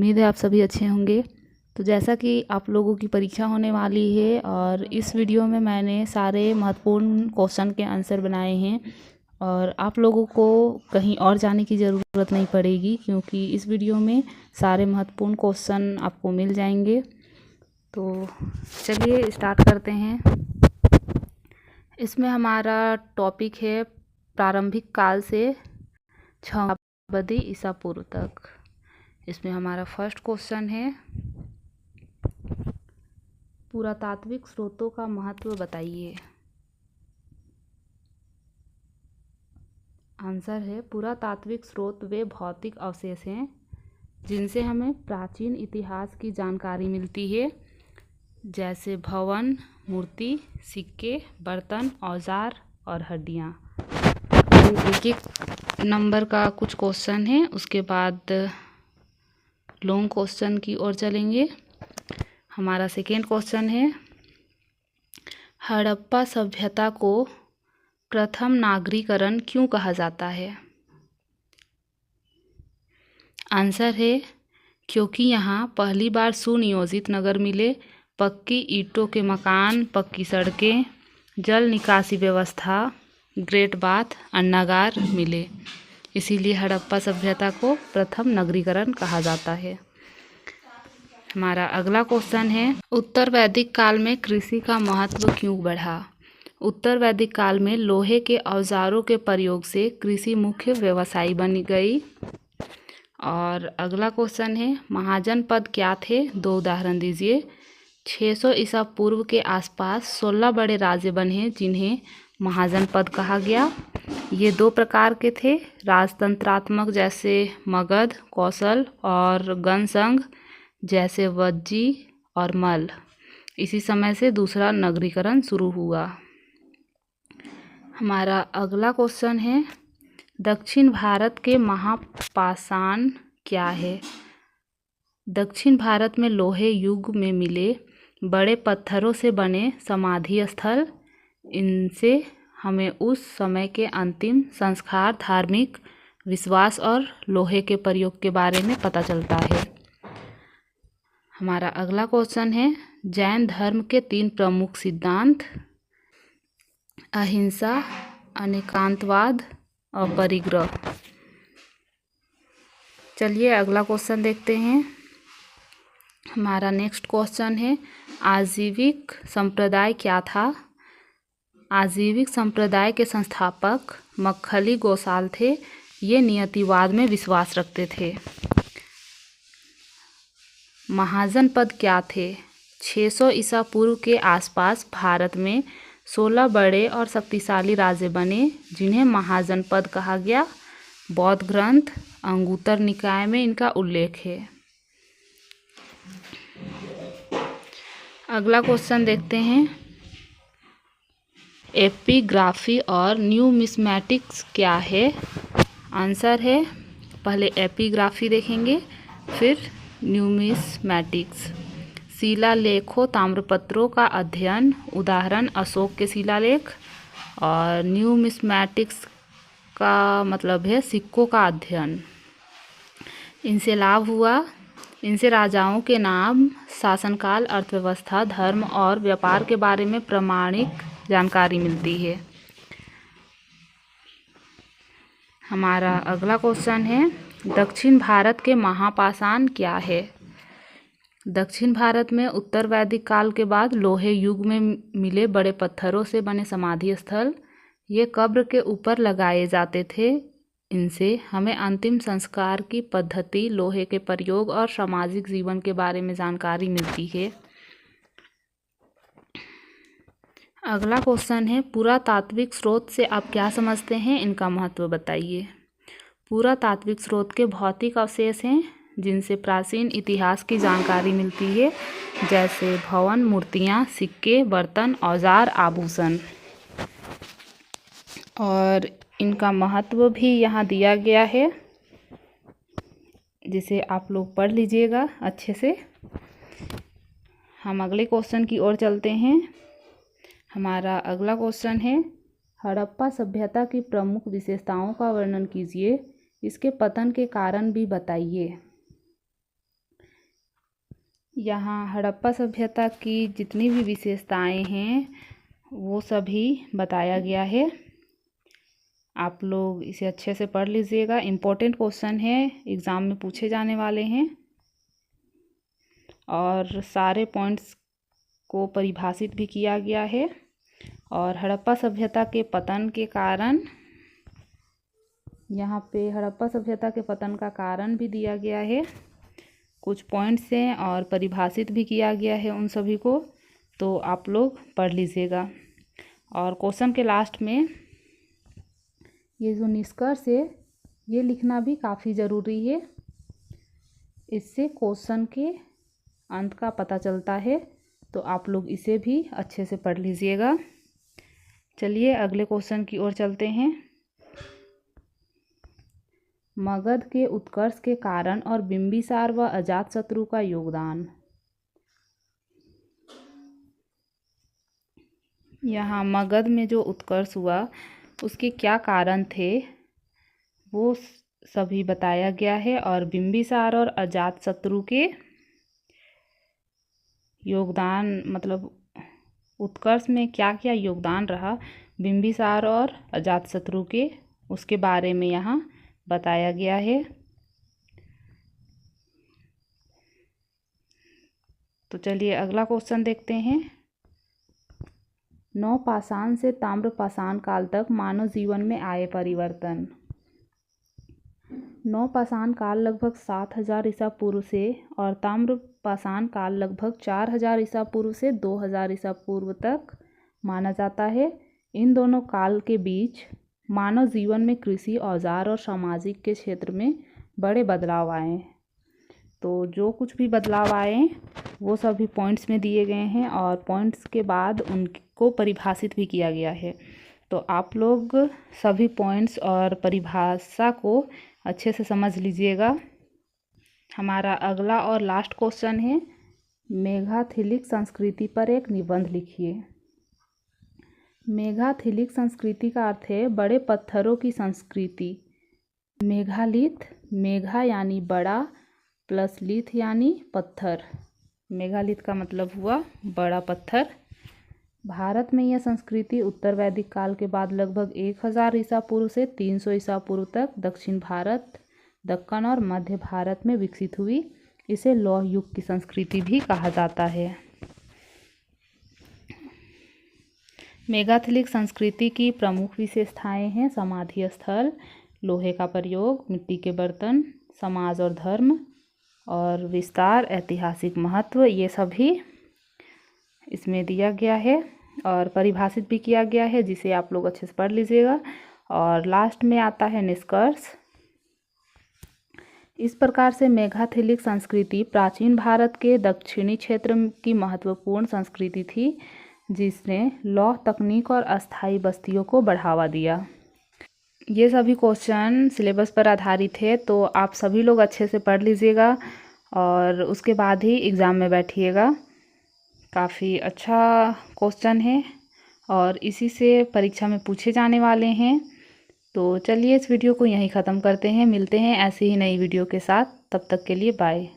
उम्मीद है आप सभी अच्छे होंगे। तो जैसा कि आप लोगों की परीक्षा होने वाली है और इस वीडियो में मैंने सारे महत्वपूर्ण क्वेश्चन के आंसर बनाए हैं और आप लोगों को कहीं और जाने की ज़रूरत नहीं पड़ेगी, क्योंकि इस वीडियो में सारे महत्वपूर्ण क्वेश्चन आपको मिल जाएंगे। तो चलिए स्टार्ट करते हैं। इसमें हमारा टॉपिक है प्रारंभिक काल से 6 शताब्दी ईसा पूर्व तक। इसमें हमारा फर्स्ट क्वेश्चन है, पुरातात्विक स्रोतों का महत्व बताइए। आंसर है, पुरातात्विक स्रोत वे भौतिक अवशेष हैं जिनसे हमें प्राचीन इतिहास की जानकारी मिलती है, जैसे भवन, मूर्ति, सिक्के, बर्तन, औजार और हड्डियाँ। एक एक नंबर का कुछ क्वेश्चन है, उसके बाद लॉन्ग क्वेश्चन की ओर चलेंगे। हमारा सेकेंड क्वेश्चन है, हड़प्पा सभ्यता को प्रथम नागरीकरण क्यों कहा जाता है। आंसर है, क्योंकि यहाँ पहली बार सुनियोजित नगर मिले, पक्की ईंटों के मकान, पक्की सड़कें, जल निकासी व्यवस्था, ग्रेट बाथ, अन्नागार मिले। इसीलिए हड़प्पा सभ्यता को प्रथम नगरीकरण कहा जाता है। हमारा अगला क्वेश्चन है, उत्तर वैदिक काल में कृषि का महत्व क्यों बढ़ा। उत्तर वैदिक काल में लोहे के औजारों के प्रयोग से कृषि मुख्य व्यवसाय बन गई। और अगला क्वेश्चन है, महाजन पद क्या थे, 2 उदाहरण दीजिए। 600 ईसा पूर्व के आसपास 16 बड़े राज्य बने जिन्हें महाजन पद कहा गया। ये 2 प्रकार के थे, राजतंत्रात्मक जैसे मगध, कौशल, और गणसंघ जैसे वज्जी और मल। इसी समय से दूसरा नगरीकरण शुरू हुआ। हमारा अगला क्वेश्चन है, दक्षिण भारत के महापाषाण क्या है। दक्षिण भारत में लोहे युग में मिले बड़े पत्थरों से बने समाधि स्थल, इनसे हमें उस समय के अंतिम संस्कार, धार्मिक विश्वास और लोहे के प्रयोग के बारे में पता चलता है। हमारा अगला क्वेश्चन है, जैन धर्म के 3 प्रमुख सिद्धांत, अहिंसा, अनेकांतवाद और परिग्रह। चलिए अगला क्वेश्चन देखते हैं। हमारा नेक्स्ट क्वेश्चन है, आजीविक संप्रदाय क्या था। आजीविक संप्रदाय के संस्थापक मक्खली गोसाल थे। ये नियतिवाद में विश्वास रखते थे। महाजन पद क्या थे। 600 ईसा पूर्व के आसपास भारत में 16 बड़े और शक्तिशाली राज्य बने जिन्हें महाजन पद कहा गया। बौद्ध ग्रंथ अंगुत्तर निकाय में इनका उल्लेख है। अगला क्वेश्चन देखते हैं, एपिग्राफी और न्यूमिस्मैटिक्स क्या है। आंसर है, पहले एपिग्राफी देखेंगे फिर न्यूमिस्मैटिक्स। शिलालेखों, ताम्रपत्रों का अध्ययन, उदाहरण अशोक के शिलालेख। और न्यूमिस्मैटिक्स का मतलब है सिक्कों का अध्ययन। इनसे लाभ हुआ, इनसे राजाओं के नाम, शासनकाल, अर्थव्यवस्था, धर्म और व्यापार के बारे में प्रामाणिक जानकारी मिलती है। हमारा अगला क्वेश्चन है, दक्षिण भारत के महापाषाण क्या है। दक्षिण भारत में उत्तर वैदिक काल के बाद लोहे युग में मिले बड़े पत्थरों से बने समाधि स्थल, ये कब्र के ऊपर लगाए जाते थे। इनसे हमें अंतिम संस्कार की पद्धति, लोहे के प्रयोग और सामाजिक जीवन के बारे में जानकारी मिलती है। अगला क्वेश्चन है, पुरातात्विक स्रोत से आप क्या समझते हैं, इनका महत्व बताइए। पुरातात्विक स्रोत के भौतिक अवशेष हैं जिनसे प्राचीन इतिहास की जानकारी मिलती है, जैसे भवन, मूर्तियाँ, सिक्के, बर्तन, औजार, आभूषण। और इनका महत्व भी यहाँ दिया गया है, जिसे आप लोग पढ़ लीजिएगा अच्छे से। हम अगले क्वेश्चन की ओर चलते हैं। हमारा अगला क्वेश्चन है, हड़प्पा सभ्यता की प्रमुख विशेषताओं का वर्णन कीजिए, इसके पतन के कारण भी बताइए। यहाँ हड़प्पा सभ्यता की जितनी भी विशेषताएं हैं वो सभी बताया गया है। आप लोग इसे अच्छे से पढ़ लीजिएगा। इम्पोर्टेंट क्वेश्चन है, एग्ज़ाम में पूछे जाने वाले हैं और सारे पॉइंट्स को परिभाषित भी किया गया है। और हड़प्पा सभ्यता के पतन के कारण, यहाँ पे हड़प्पा सभ्यता के पतन का कारण भी दिया गया है, कुछ पॉइंट्स हैं और परिभाषित भी किया गया है उन सभी को, तो आप लोग पढ़ लीजिएगा। और क्वेश्चन के लास्ट में ये जो निष्कर्ष है ये लिखना भी काफ़ी ज़रूरी है, इससे क्वेश्चन के अंत का पता चलता है, तो आप लोग इसे भी अच्छे से पढ़ लीजिएगा। चलिए अगले क्वेश्चन की ओर चलते हैं। मगध के उत्कर्ष के कारण और बिंबिसार व अजातशत्रु का योगदान। यहाँ मगध में जो उत्कर्ष हुआ उसके क्या कारण थे वो सभी बताया गया है, और बिंबिसार और अजातशत्रु के योगदान, मतलब उत्कर्ष में क्या क्या योगदान रहा बिंबिसार और अजातशत्रु के, उसके बारे में यहाँ बताया गया है। तो चलिए अगला क्वेश्चन देखते हैं। नवपाषाण से ताम्रपाषाण काल तक मानव जीवन में आए परिवर्तन। नवपाषाण काल लगभग 7000 ईसा पूर्व से और ताम्रपाषाण काल लगभग 4000 ईसा पूर्व से 2000 ईसा पूर्व तक माना जाता है। इन दोनों काल के बीच मानव जीवन में कृषि, औजार और सामाजिक के क्षेत्र में बड़े बदलाव आए। तो जो कुछ भी बदलाव आए वो सभी पॉइंट्स में दिए गए हैं और पॉइंट्स के बाद उनको परिभाषित भी किया गया है। तो आप लोग सभी पॉइंट्स और परिभाषा को अच्छे से समझ लीजिएगा। हमारा अगला और लास्ट क्वेश्चन है, मेघाथिलिक संस्कृति पर एक निबंध लिखिए। मेघाथिलिक संस्कृति का अर्थ है बड़े पत्थरों की संस्कृति। मेघालिथ, मेघा यानी बड़ा प्लस लिथ यानी पत्थर, मेघालिथ का मतलब हुआ बड़ा पत्थर। भारत में यह संस्कृति उत्तर वैदिक काल के बाद लगभग 1000 ईसा पूर्व से 300 ईसा पूर्व तक दक्षिण भारत, दक्कन और मध्य भारत में विकसित हुई। इसे लौह युग की संस्कृति भी कहा जाता है। मेघाथिलिक संस्कृति की प्रमुख विशेषताएं हैं समाधि स्थल, लोहे का प्रयोग, मिट्टी के बर्तन, समाज और धर्म और विस्तार, ऐतिहासिक महत्व, ये सभी इसमें दिया गया है और परिभाषित भी किया गया है, जिसे आप लोग अच्छे से पढ़ लीजिएगा। और लास्ट में आता है निष्कर्ष। इस प्रकार से मेघाथिलिक संस्कृति प्राचीन भारत के दक्षिणी क्षेत्र की महत्वपूर्ण संस्कृति थी, जिसने लौह तकनीक और अस्थायी बस्तियों को बढ़ावा दिया। ये सभी क्वेश्चन सिलेबस पर आधारित है, तो आप सभी लोग अच्छे से पढ़ लीजिएगा और उसके बाद ही एग्ज़ाम में बैठिएगा। काफ़ी अच्छा क्वेश्चन है और इसी से परीक्षा में पूछे जाने वाले हैं। तो चलिए इस वीडियो को यहीं ख़त्म करते हैं, मिलते हैं ऐसे ही नई वीडियो के साथ। तब तक के लिए बाय।